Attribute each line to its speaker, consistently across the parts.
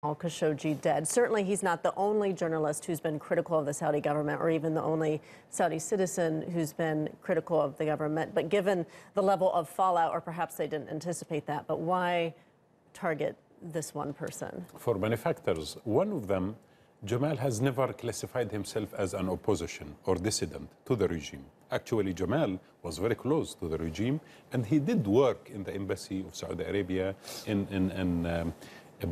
Speaker 1: Khashoggi dead. Certainly, he's not the only journalist who's been critical of the Saudi government, or even the only Saudi citizen who's been critical of the government. But given the level of fallout, or perhaps they didn't anticipate that, but why target this one person?
Speaker 2: For many factors. One of them, Jamal has never classified himself as an opposition or dissident to the regime. Actually, Jamal was very close to the regime, and he did work in the embassy of Saudi Arabia in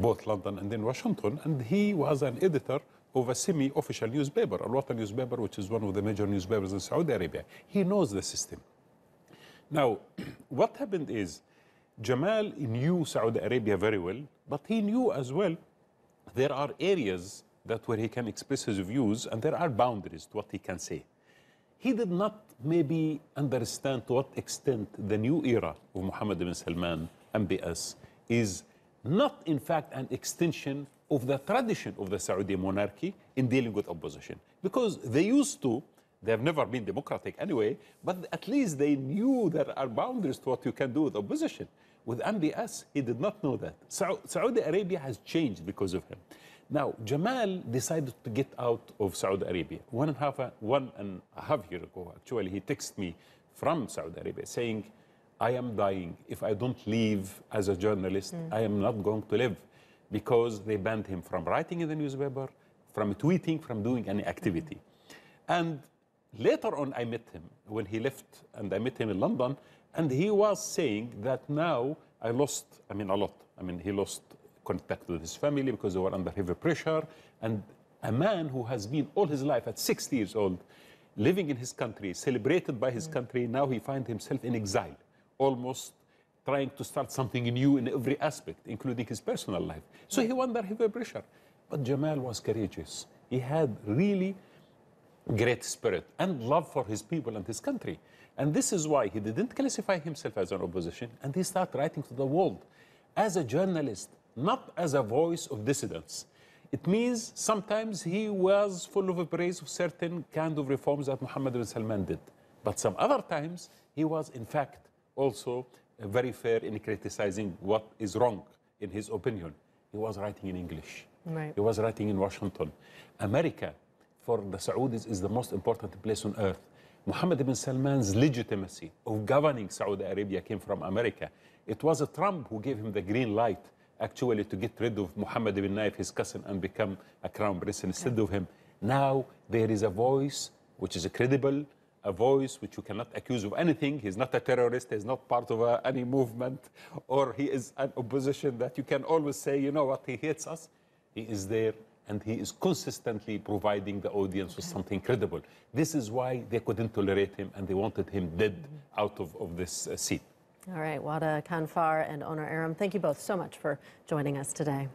Speaker 2: both London and in Washington, and he was an editor of a semi-official newspaper, Al Watan newspaper, which is one of the major newspapers in Saudi Arabia. He knows the system. Now, what happened is, Jamal knew Saudi Arabia very well, but he knew as well there are areas that where he can express his views, and there are boundaries to what he can say. He did not maybe understand to what extent the new era of Mohammed bin Salman, MBS, is not in fact an extension of the tradition of the Saudi monarchy in dealing with opposition. Because they used to, they have never been democratic anyway, but at least they knew there are boundaries to what you can do with opposition. With MBS, he did not know that. Saudi Arabia has changed because of him. Now, Jamal decided to get out of Saudi Arabia. One and a half years ago, actually, he texted me from Saudi Arabia saying, I am dying. If I don't leave as a journalist, I am not going to live, because they banned him from writing in the newspaper, from tweeting, from doing any activity. And later on, I met him when he left, and I met him in London, and he was saying that now I lost, a lot. He lost contact with his family because they were under heavy pressure. And a man who has been all his life at 60 years old, living in his country, celebrated by his country, now he finds himself in exile, almost trying to start something new in every aspect, including his personal life. So he was under heavy pressure. But Jamal was courageous. He had really great spirit and love for his people and his country. And this is why he didn't classify himself as an opposition, and he started writing to the world as a journalist, not as a voice of dissidents. It means sometimes he was full of praise of certain kind of reforms that Mohammed bin Salman did. But some other times, he was in fact also very fair in criticizing what is wrong in his opinion. He was writing in English.
Speaker 1: Right.
Speaker 2: He was writing in Washington. America, for the Saudis, is the most important place on earth. Mohammed bin Salman's legitimacy of governing Saudi Arabia came from America. It was Trump who gave him the green light, actually, to get rid of Mohammed bin Naif, his cousin, and become a crown prince instead of him. Now there is a voice which is credible, a voice which you cannot accuse of anything. He's not a terrorist, he's not part of any movement, or he is an opposition that you can always say, you know what, he hates us. He is there, and he is consistently providing the audience with something credible. This is why they couldn't tolerate him, and they wanted him dead out of this seat.
Speaker 1: All right, Wasah Khanfar and Onar Aram, thank you both so much for joining us today.